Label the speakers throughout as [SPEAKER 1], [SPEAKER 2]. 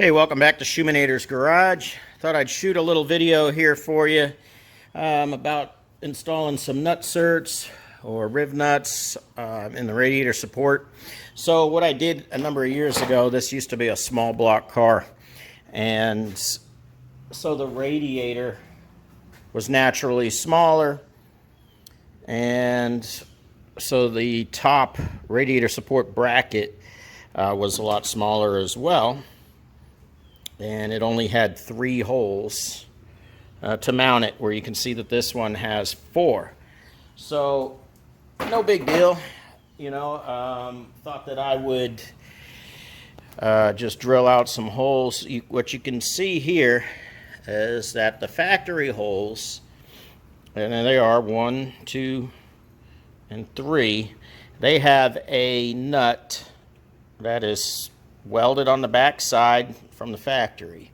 [SPEAKER 1] Hey, welcome back to Shoeminator's Garage. Thought I'd shoot a little video here for you about installing some nut certs or riv nuts in the radiator support. So what I did a number of years ago, this used to be a small block car, and so the radiator was naturally smaller, and so the top radiator support bracket was a lot smaller as well. And it only had 3 holes to mount it, where you can see that this one has 4. So no big deal, you know. Thought that I would just drill out some holes. What you can see here is that the factory holes, and they are 1, 2, and 3, they have a nut that is welded on the back side from the factory.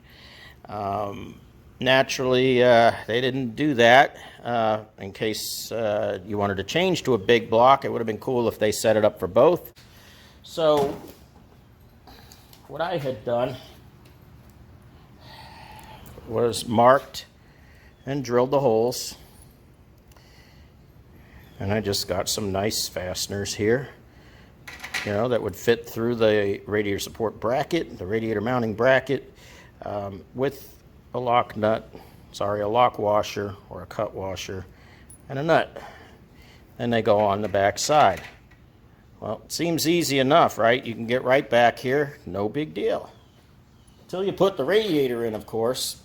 [SPEAKER 1] Naturally, they didn't do that in case you wanted to change to a big block. It would have been cool if they set it up for both. So what I had done was marked and drilled the holes, and I just got some nice fasteners here, you know, that would fit through the radiator support bracket, the radiator mounting bracket, with a lock washer or a cut washer and a nut. And they go on the back side. Well, it seems easy enough, right? You can get right back here, no big deal. Until you put the radiator in, of course.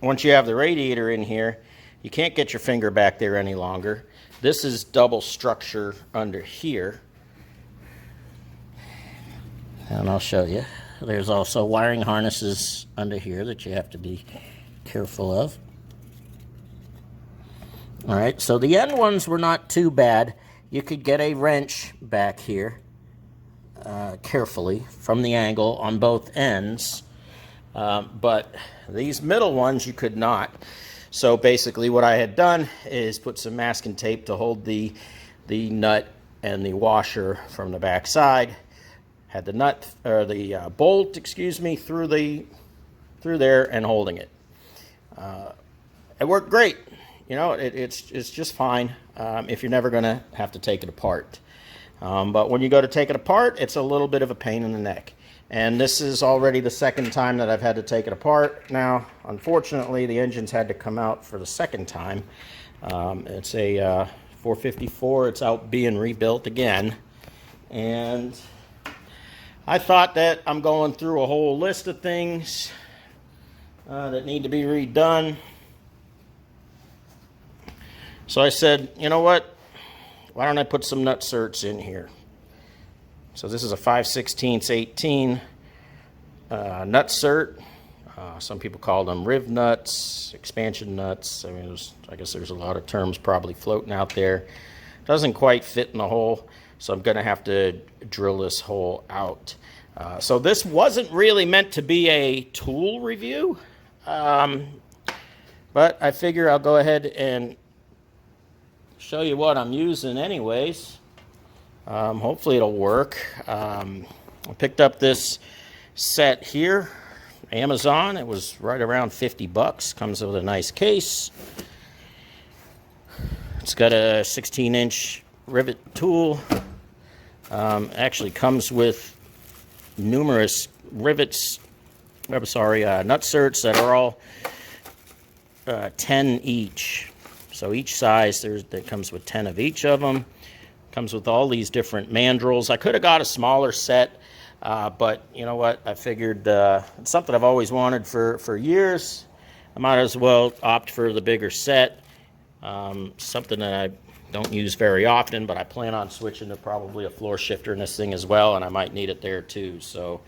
[SPEAKER 1] Once you have the radiator in here, you can't get your finger back there any longer. This is double structure under here. And I'll show you. There's also wiring harnesses under here that you have to be careful of. All right, so the end ones were not too bad. You could get a wrench back here carefully from the angle on both ends, but these middle ones you could not. So basically what I had done is put some masking tape to hold the nut and the washer from the back side. Had the nut, or the bolt, excuse me, through there and holding it. It worked great. You know, it's just fine if you're never going to have to take it apart. But when you go to take it apart, it's a little bit of a pain in the neck. And this is already the second time that I've had to take it apart. Now, unfortunately, the engine's had to come out for the second time. It's a 454. It's out being rebuilt again. And I thought that I'm going through a whole list of things that need to be redone. So I said, you know what? Why don't I put some nut certs in here? So this is a 5/16 18 nut cert. Some people call them riv nuts, expansion nuts. I mean, I guess there's a lot of terms probably floating out there. Doesn't quite fit in the hole. So I'm going to have to drill this hole out. So this wasn't really meant to be a tool review, but I figure I'll go ahead and show you what I'm using anyways. Hopefully it'll work. I picked up this set here, Amazon. It was right around 50 bucks. Comes with a nice case. It's got a 16-inch rivet tool. Actually comes with numerous rivets, nut certs that are all 10 each. So each size, that comes with 10 of each of them. Comes with all these different mandrels. I could have got a smaller set, but you know what? I figured it's something I've always wanted for years. I might as well opt for the bigger set. Something that I don't use very often, but I plan on switching to probably a floor shifter in this thing as well, and I might need it there too. So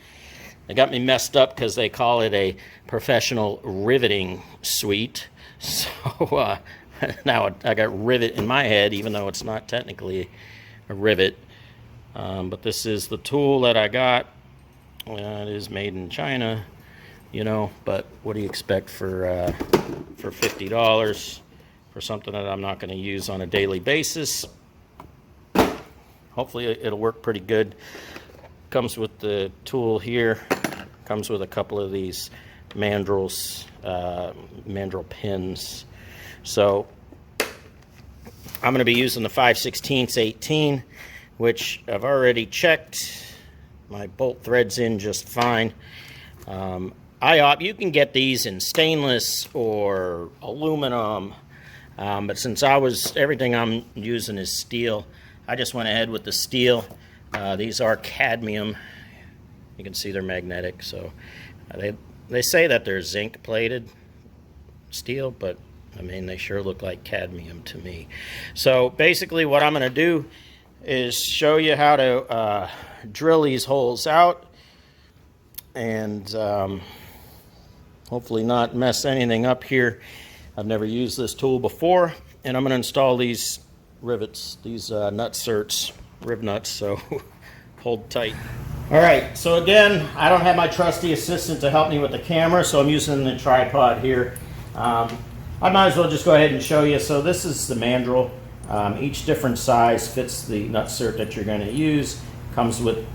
[SPEAKER 1] they got me messed up because they call it a professional riveting suite. So now I got rivet in my head, even though it's not technically a rivet. But this is the tool that I got. It is made in China, you know, but what do you expect for $50? For something that I'm not going to use on a daily basis. Hopefully it'll work pretty good. Comes with the tool here. Comes with a couple of these mandrels, mandrel pins. So I'm going to be using the 5/16 18, which I've already checked. My bolt thread's in just fine. You can get these in stainless or aluminum, but since everything I'm using is steel, I just went ahead with the steel. These are cadmium. You can see they're magnetic, so they say that they're zinc plated steel, but I mean, they sure look like cadmium to me. So basically what I'm going to do is show you how to drill these holes out and hopefully not mess anything up here. I've never used this tool before, and I'm going to install these rivets, these nut certs, rib nuts, so hold tight. All right, so again, I don't have my trusty assistant to help me with the camera, so I'm using the tripod here. I might as well just go ahead and show you. So this is the mandrel. Each different size fits the nut cert that you're going to use. Comes with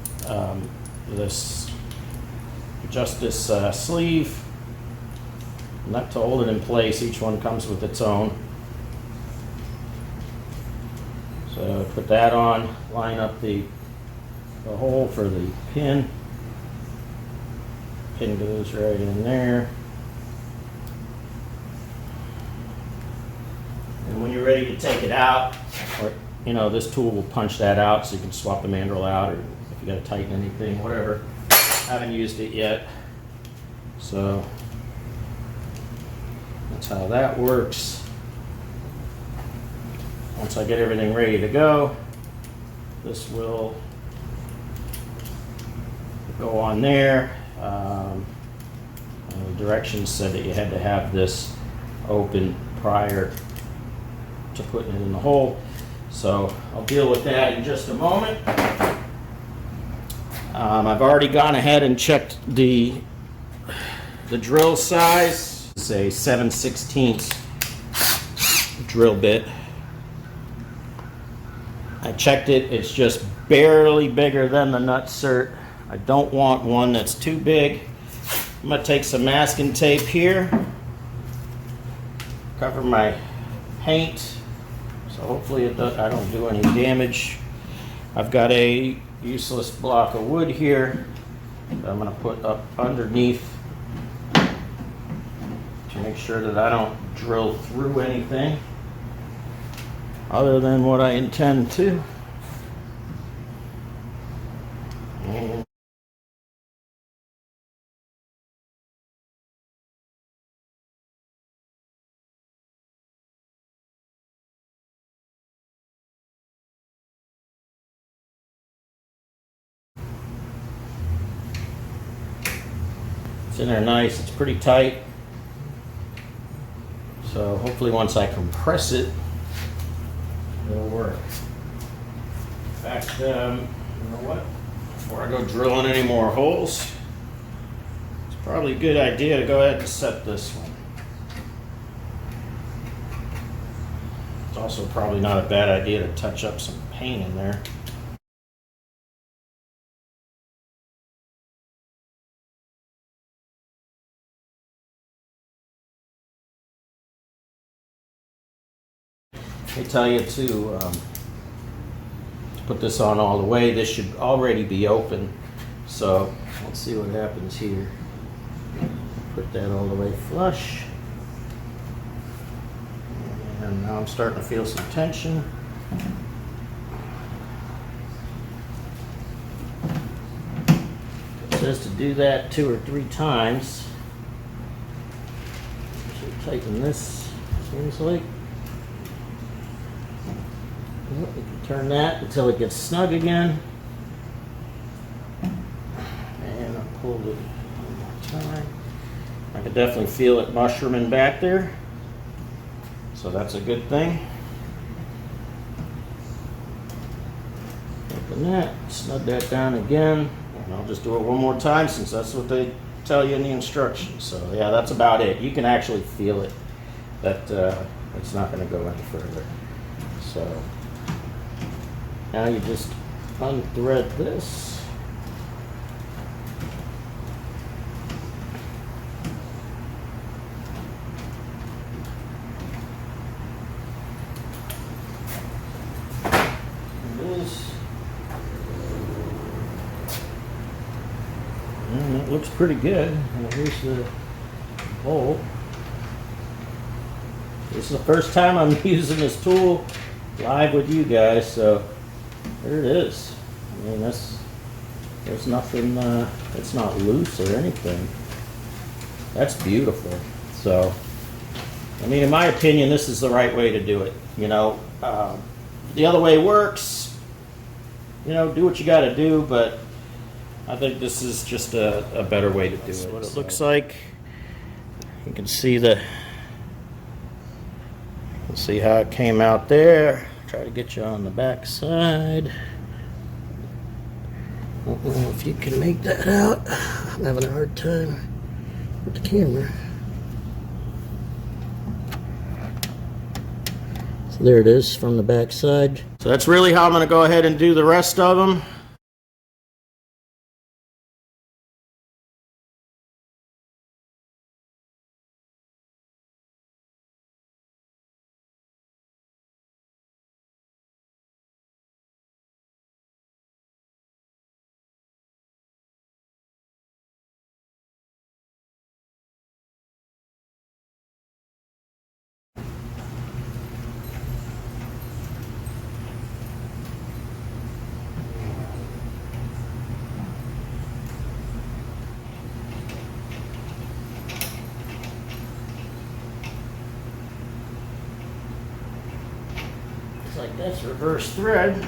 [SPEAKER 1] this sleeve, nut to hold it in place. Each one comes with its own. So put that on, line up the hole for the pin. Pin goes right in there. And when you're ready to take it out, or this tool will punch that out, so you can swap the mandrel out, or if you got to tighten anything, whatever. I haven't used it yet, so that's how that works. Once I get everything ready to go, this will go on there. The directions said that you had to have this open prior to putting it in the hole, so I'll deal with that in just a moment. I've already gone ahead and checked the drill size. It's a 7/16 drill bit. I checked it, it's just barely bigger than the nut cert. I don't want one that's too big. I'm going to take some masking tape here, cover my paint, so hopefully I don't do any damage. I've got a useless block of wood here that I'm going to put up underneath to make sure that I don't drill through anything other than what I intend to. It's in there nice, it's pretty tight. So hopefully once I compress it, it'll work. In fact, you know what? Before I go drilling any more holes, it's probably a good idea to go ahead and set this one. It's also probably not a bad idea to touch up some paint in there. They tell you to put this on all the way. This should already be open. So let's see what happens here. Put that all the way flush. And now I'm starting to feel some tension. It says to do that 2 or 3 times. Should tighten this, seems like. You can turn that until it gets snug again. And I'll pull it one more time. I can definitely feel it mushrooming back there. So that's a good thing. Open that, snug that down again. And I'll just do it one more time since that's what they tell you in the instructions. So yeah, that's about it. You can actually feel it, that it's not going to go any further. So now you just unthread this. And it looks pretty good. And here's the bolt. This is the first time I'm using this tool live with you guys, so there it is. I mean, there's nothing, it's not loose or anything. That's beautiful. So, I mean, in my opinion, this is the right way to do it. You know, the other way works. You know, do what you got to do, but I think this is just a better way to do it. What it looks like. You can see see how it came out there. Try to get you on the back side. I don't know if you can make that out. I'm having a hard time with the camera. So there it is from the back side. So that's really how I'm going to go ahead and do the rest of them. Like that's reverse thread.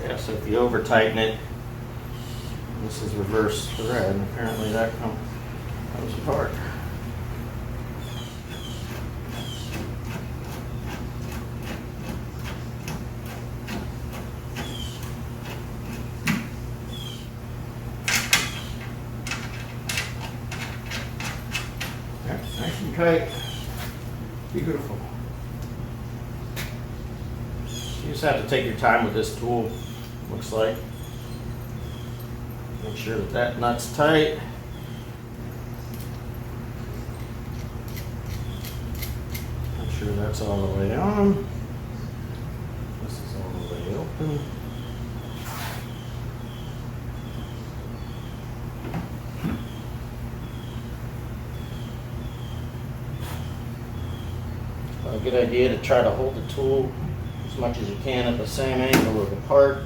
[SPEAKER 1] Yeah, so if you over tighten it, this is reverse thread, and apparently that comes apart. Nice and tight. Beautiful. You just have to take your time with this tool, looks like. Make sure that that nut's tight. Make sure that's all the way on. This is all the way open. A good idea to try to hold the tool as much as you can at the same angle of the part.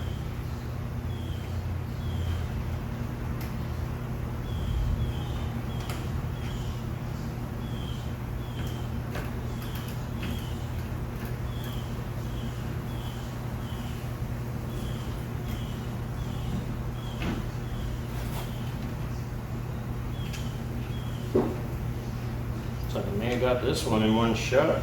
[SPEAKER 1] Looks like I may have got this one in one shot.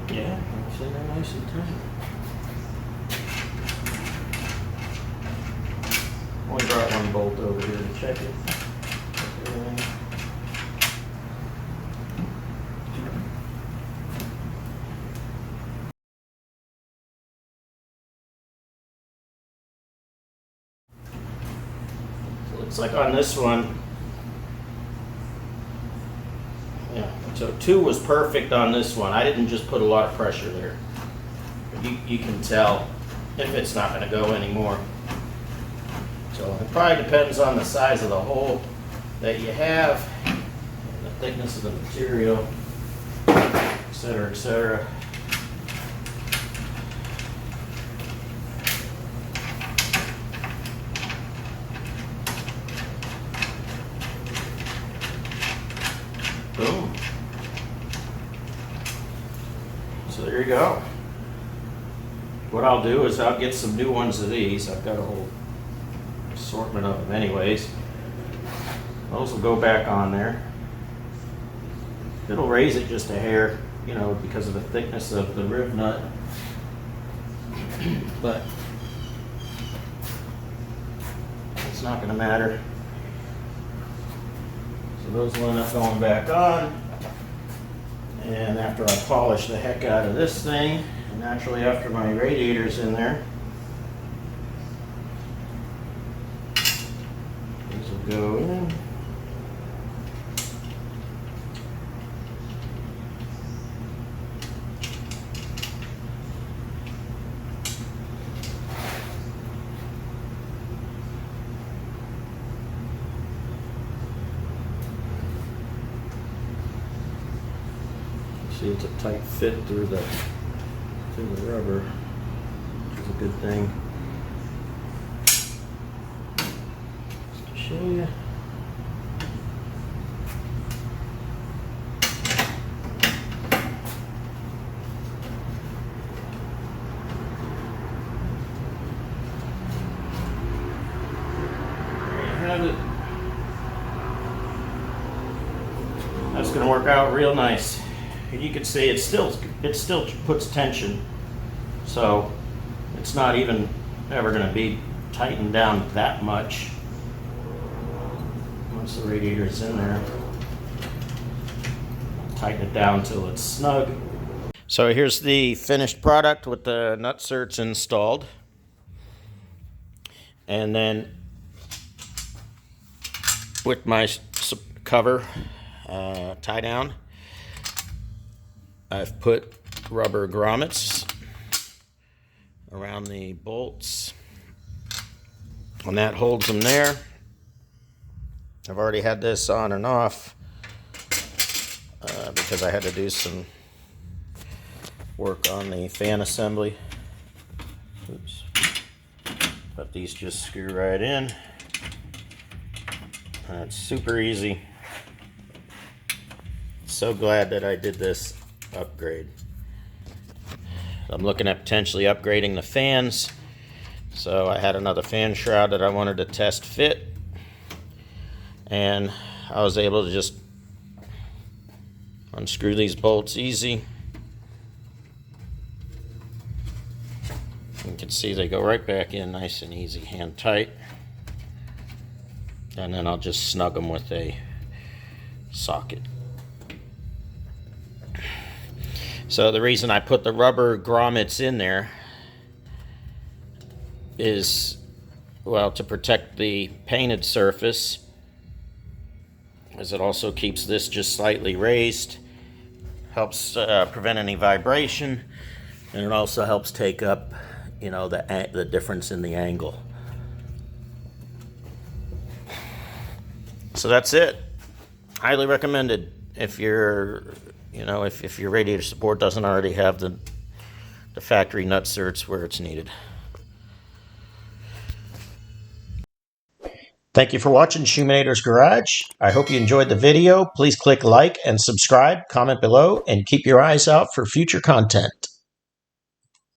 [SPEAKER 1] Yeah, see, they're nice and tight. Only brought one bolt over here to check it. So it looks like on this one, yeah, so 2 was perfect on this one. I didn't just put a lot of pressure there. You can tell if it's not going to go anymore. So it probably depends on the size of the hole that you have, and the thickness of the material, etc., etc. Boom. So there you go. What I'll do is I'll get some new ones of these. I've got a whole assortment of them anyways. Those will go back on there. It'll raise it just a hair, you know, because of the thickness of the rib nut. But it's not going to matter. So those will end up going back on. And after I polish the heck out of this thing, and naturally after my radiator's in there, these will go in. See, it's a tight fit through the rubber, which is a good thing. Just to show you. There you have it. That's going to work out real nice. You can see it still puts tension, so it's not even ever going to be tightened down that much once the radiator is in there. Tighten it down till it's snug. So here's the finished product with the nut certs installed, and then with my cover tie down, I've put rubber grommets around the bolts, and that holds them there. I've already had this on and off because I had to do some work on the fan assembly. Oops. But these just screw right in. It's super easy. So glad that I did this upgrade. I'm looking at potentially upgrading the fans. So I had another fan shroud that I wanted to test fit, and I was able to just unscrew these bolts easy. You can see they go right back in nice and easy, hand tight, and then I'll just snug them with a socket. So the reason I put the rubber grommets in there is, well, to protect the painted surface, as it also keeps this just slightly raised, helps prevent any vibration, and it also helps take up, you know, the difference in the angle. So that's it. Highly recommended if you're, you know, if your radiator support doesn't already have the factory nut certs where it's needed. Thank you for watching Shoemaker's Garage. I hope you enjoyed the video. Please click like and subscribe, comment below, and keep your eyes out for future content.